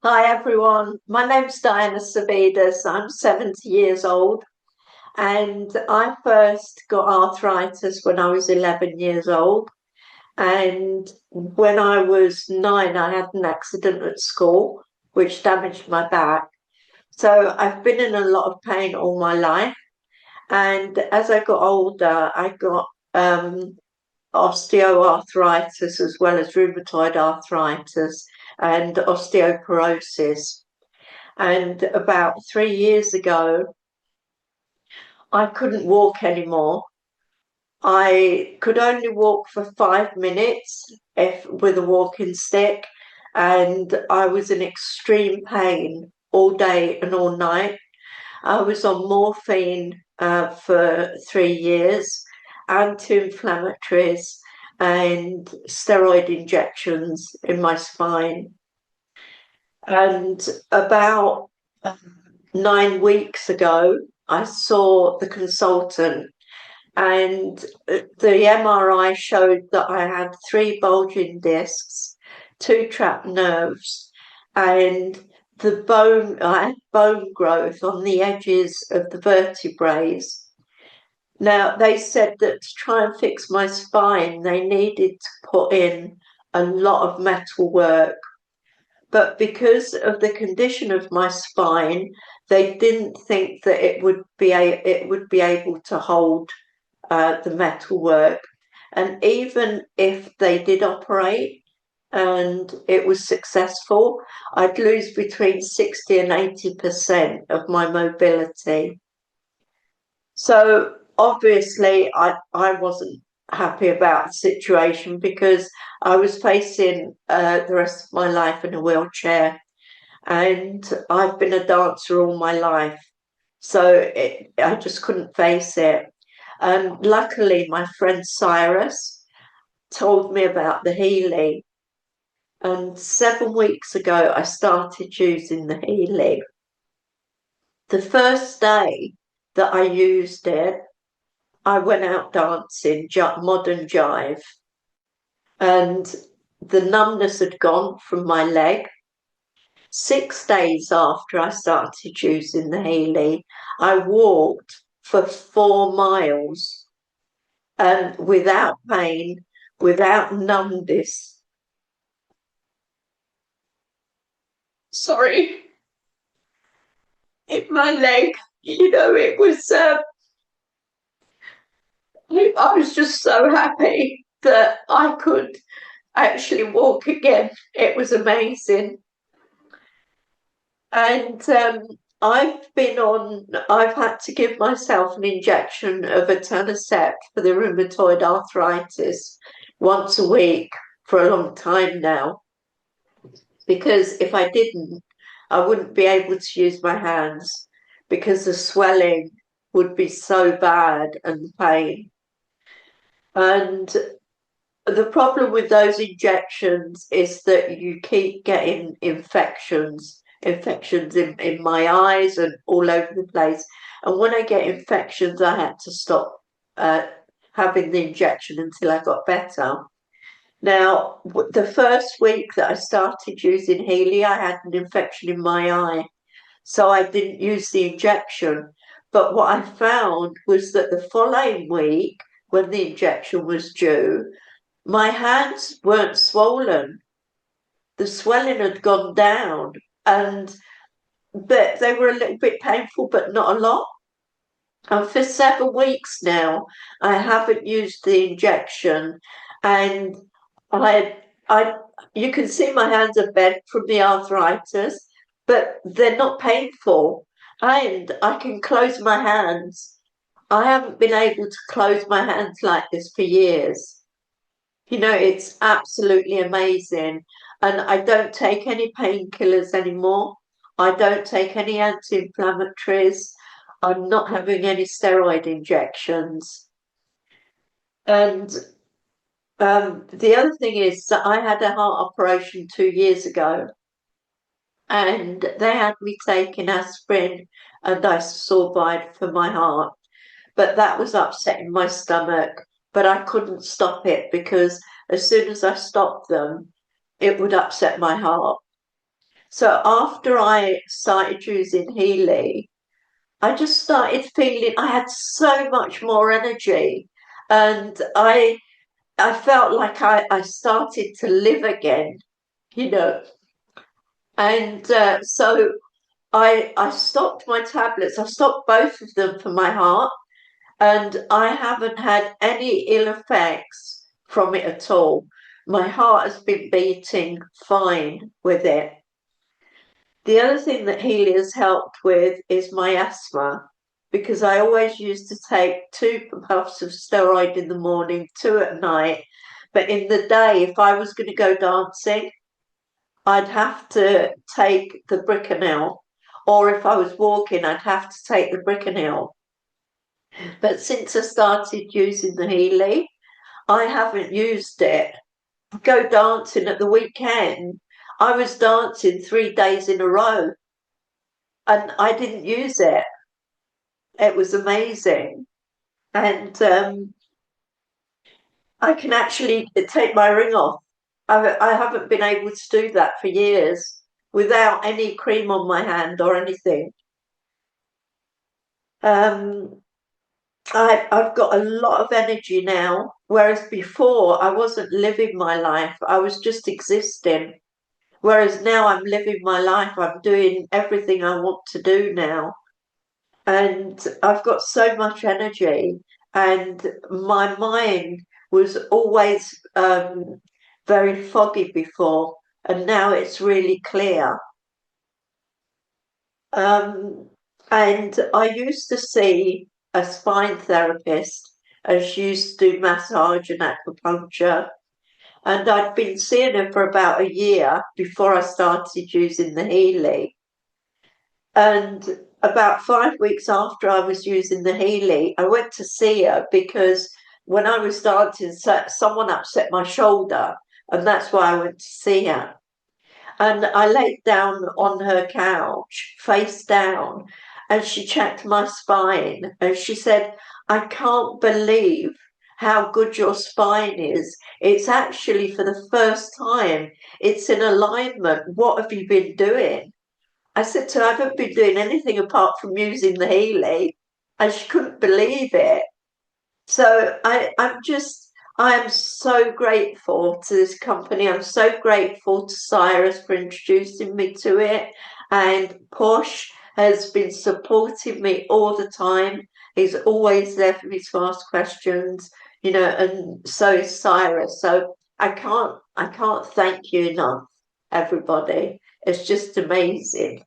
Hi everyone, my name's Diana Savvides. I'm 70 years old and I first got arthritis when I was 11 years old. And when I was 9, I had an accident at school which damaged my back. So I've been in a lot of pain all my life. And as I got older, I got osteoarthritis as well as rheumatoid arthritis and osteoporosis. And about 3 years ago, I couldn't walk anymore. I could only walk for 5 minutes if with a walking stick, and I was in extreme pain all day and all night. I was on morphine for 3 years, anti-inflammatories, and steroid injections in my spine. And about 9 weeks ago, I saw the consultant, and the MRI showed that I had three bulging discs, two trapped nerves, and I had bone growth on the edges of the vertebrae. Now, they said that to try and fix my spine, they needed to put in a lot of metal work, but because of the condition of my spine, they didn't think that it would be able to hold the metalwork. And even if they did operate and it was successful, I'd lose between 60 and 80% of my mobility. So obviously, I wasn't happy about the situation because I was facing the rest of my life in a wheelchair, and I've been a dancer all my life. So I just couldn't face it. And luckily, my friend Cyrus told me about the Healy. And 7 weeks ago, I started using the Healy. The first day that I used it, I went out dancing modern jive, and the numbness had gone from my leg. 6 days after I started using the Healy, I walked for 4 miles and without pain, without numbness. Sorry, in my leg, it was. I was just so happy that I could actually walk again. It was amazing. And I've had to give myself an injection of etanercept for the rheumatoid arthritis once a week for a long time now, because if I didn't, I wouldn't be able to use my hands because the swelling would be so bad and the pain. And the problem with those injections is that you keep getting infections in my eyes and all over the place. And when I get infections, I had to stop having the injection until I got better. Now, the first week that I started using Healy, I had an infection in my eye, so I didn't use the injection. But what I found was that the following week, when the injection was due, my hands weren't swollen. The swelling had gone down, and they were a little bit painful, but not a lot. And for 7 weeks now, I haven't used the injection, and I, I, you can see my hands are bent from the arthritis, but they're not painful, and I can close my hands. I haven't been able to close my hands like this for years. It's absolutely amazing. And I don't take any painkillers anymore. I don't take any anti-inflammatories. I'm not having any steroid injections. And the other thing is that I had a heart operation 2 years ago, and they had me taking aspirin and disorbide for my heart. But that was upsetting my stomach. But I couldn't stop it because as soon as I stopped them, it would upset my heart. So after I started using Healy, I just started feeling I had so much more energy, and I felt like I started to live again, you know. And so I stopped my tablets. I stopped both of them for my heart, and I haven't had any ill effects from it at all. My heart has been beating fine with it. The other thing that Healy has helped with is my asthma, because I always used to take 2 puffs of steroid in the morning, 2 at night. But in the day, if I was going to go dancing, I'd have to take the Bricanyl, or if I was walking, I'd have to take the Bricanyl. But since I started using the Healy, I haven't used it. I go dancing at the weekend. I was dancing 3 days in a row, and I didn't use it. It was amazing. And I can actually take my ring off. I haven't been able to do that for years without any cream on my hand or anything. Um, I've got a lot of energy now, whereas before I wasn't living my life. I was just existing. Whereas now I'm living my life. I'm doing everything I want to do now. And I've got so much energy, and my mind was always very foggy before, and now it's really clear. Um, and I used to see a spine therapist, and she used to do massage and acupuncture. And I'd been seeing her for about a year before I started using the Healy. And about 5 weeks after I was using the Healy, I went to see her because when I was dancing, someone upset my shoulder, and that's why I went to see her. And I laid down on her couch, face down, and she checked my spine, and she said, "I can't believe how good your spine is. It's actually for the first time, it's in alignment. What have you been doing?" I said to her, "I haven't been doing anything apart from using the Healy." And she couldn't believe it. So I am so grateful to this company. I'm so grateful to Cyrus for introducing me to it. And Posh has been supporting me all the time. He's always there for me to ask questions, and so is Cyrus. So I can't thank you enough, everybody. It's just amazing.